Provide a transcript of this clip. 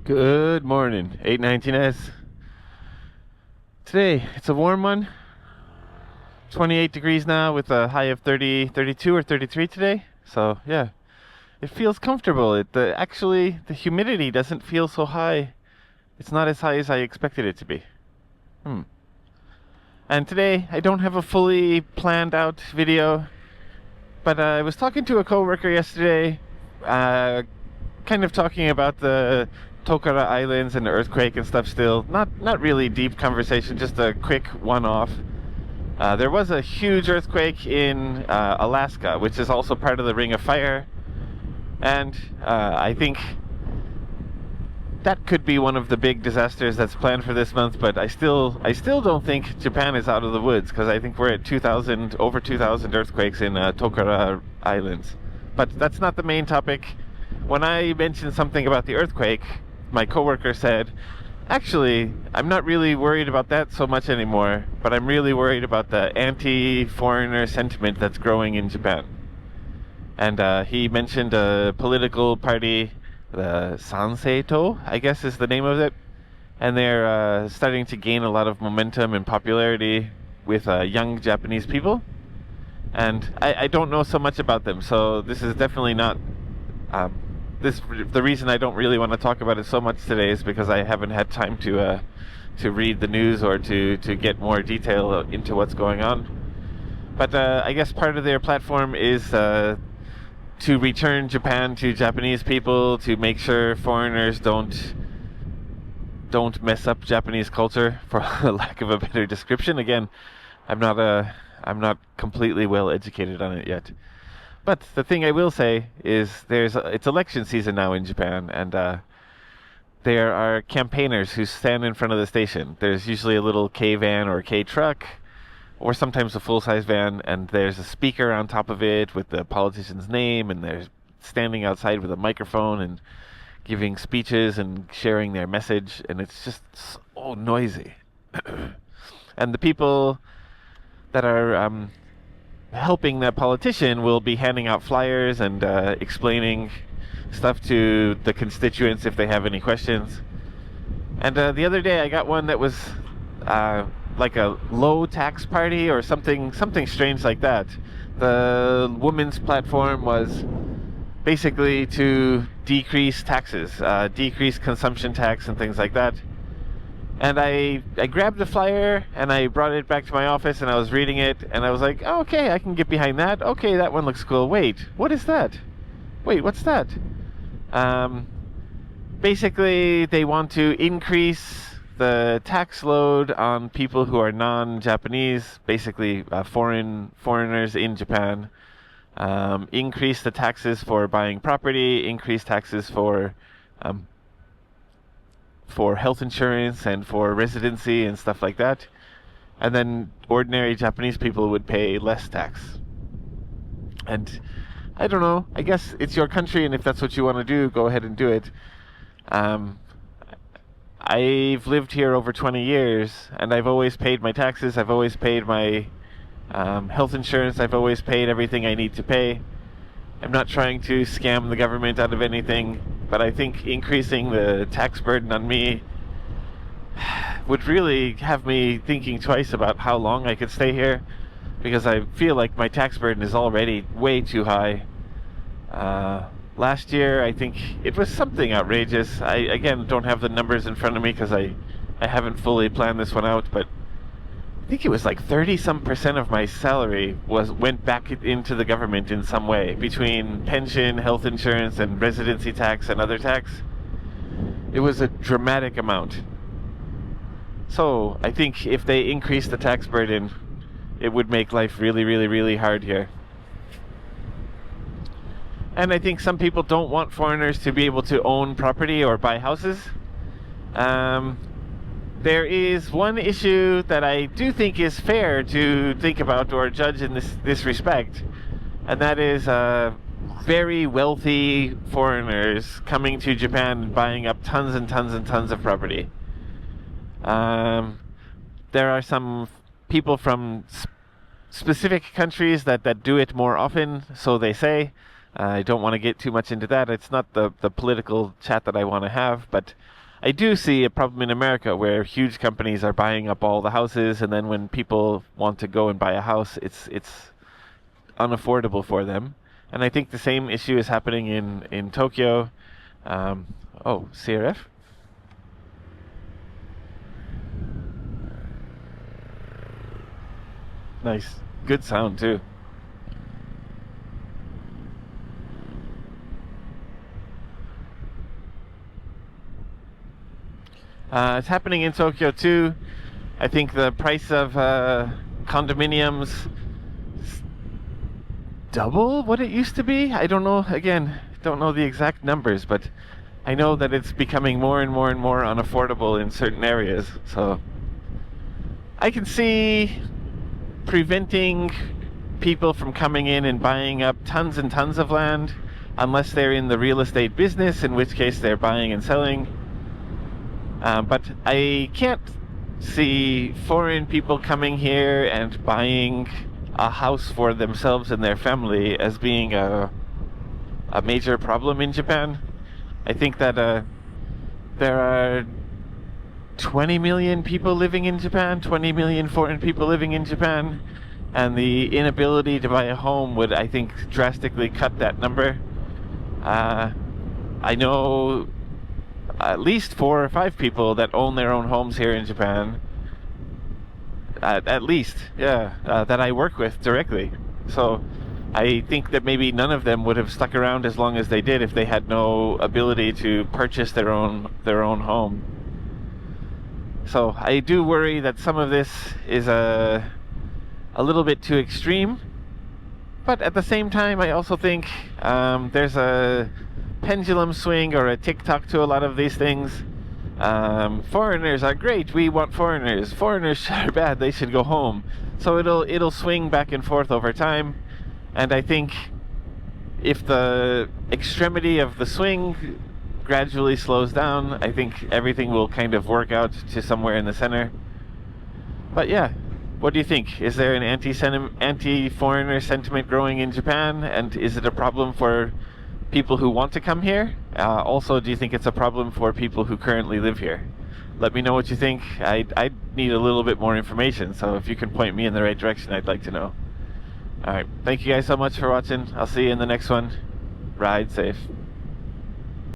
Good morning, 819S. Today, it's a warm one. 28 degrees now with a high of 30, 32 or 33 today. So, yeah, it feels comfortable. Actually, the humidity doesn't feel so high. It's not as high as I expected it to be. Hmm. And today, I don't have a fully planned out video, but I was talking to a coworker yesterday, kind of talking about the Tokara Islands and the earthquake and stuff still. Not really deep conversation, just a quick one-off. There was a huge earthquake in Alaska, which is also part of the Ring of Fire. And I think that could be one of the big disasters that's planned for this month, but I still don't think Japan is out of the woods, because I think we're at over 2,000 earthquakes in Tokara Islands. But that's not the main topic. When I mentioned something about the earthquake, my coworker said, actually, I'm not really worried about that so much anymore, but I'm really worried about the anti-foreigner sentiment that's growing in Japan. And he mentioned a political party, the Sanseito, I guess is the name of it, and they're starting to gain a lot of momentum and popularity with young Japanese people. And I don't know so much about them, so this is definitely not the reason I don't really want to talk about it so much today is because I haven't had time to read the news or to get more detail into what's going on. But I guess part of their platform is to return Japan to Japanese people, to make sure foreigners don't mess up Japanese culture, for lack of a better description. Again, I'm not completely well educated on it yet. But the thing I will say is it's election season now in Japan, and there are campaigners who stand in front of the station. There's usually a little K-van or a K-truck, or sometimes a full-size van, and there's a speaker on top of it with the politician's name, and they're standing outside with a microphone and giving speeches and sharing their message, and it's just so noisy. And the people that are helping that politician will be handing out flyers and explaining stuff to the constituents if they have any questions. And the other day I got one that was like a low tax party or something strange like that. The woman's platform was basically to decrease taxes, decrease consumption tax and things like that. And I grabbed the flyer and I brought it back to my office and I was reading it and I was like, oh, okay, I can get behind that. Okay, that one looks cool. Wait, what is that? Wait, what's that? Basically, they want to increase the tax load on people who are non-Japanese, basically foreigners in Japan. Increase the taxes for buying property, increase taxes for health insurance and for residency and stuff like that. And then ordinary Japanese people would pay less tax. And I don't know, I guess it's your country, and if that's what you want to do, go ahead and do it. I've lived here over 20 years, and I've always paid my taxes, I've always paid my health insurance, I've always paid everything I need to pay. I'm not trying to scam the government out of anything, but I think increasing the tax burden on me would really have me thinking twice about how long I could stay here, because I feel like my tax burden is already way too high. Last year, I think it was something outrageous. I, again, don't have the numbers in front of me because I haven't fully planned this one out, but I think it was like 30-some% of my salary went back into the government in some way, between pension, health insurance, and residency tax and other tax. It was a dramatic amount. So I think if they increase the tax burden, it would make life really, really, really hard here. And I think some people don't want foreigners to be able to own property or buy houses. There is one issue that I do think is fair to think about or judge in this respect, and that is very wealthy foreigners coming to Japan and buying up tons and tons and tons of property. There are some people from specific countries that do it more often, so they say. I don't want to get too much into that. It's not the political chat that I want to have, but I do see a problem in America where huge companies are buying up all the houses, and then when people want to go and buy a house, it's unaffordable for them. And I think the same issue is happening in Tokyo. Oh, CRF? Nice. Good sound, too. It's happening in Tokyo, too. I think the price of condominiums is double what it used to be. I don't know, again, don't know the exact numbers, but I know that it's becoming more and more and more unaffordable in certain areas. So I can see preventing people from coming in and buying up tons and tons of land unless they're in the real estate business, in which case they're buying and selling. But I can't see foreign people coming here and buying a house for themselves and their family as being a major problem in Japan. I think that there are 20 million people living in Japan, 20 million foreign people living in Japan, and the inability to buy a home would, I think, drastically cut that number. I know at least 4 or 5 people that own their own homes here in Japan. At least, yeah, that I work with directly. So I think that maybe none of them would have stuck around as long as they did if they had no ability to purchase their own home. So I do worry that some of this is a little bit too extreme, but at the same time I also think there's a pendulum swing or a tick-tock to a lot of these things. Foreigners are great, we want foreigners. Foreigners are bad, they should go home. So it'll swing back and forth over time, and I think if the extremity of the swing gradually slows down, I think everything will kind of work out to somewhere in the center. But yeah, what do you think? Is there an anti-foreigner sentiment growing in Japan, and is it a problem for people who want to come here? Also, do you think it's a problem for people who currently live here? Let me know what you think. I need a little bit more information, so if you can point me in the right direction, I'd like to know. Alright, thank you guys so much for watching. I'll see you in the next one. Ride safe.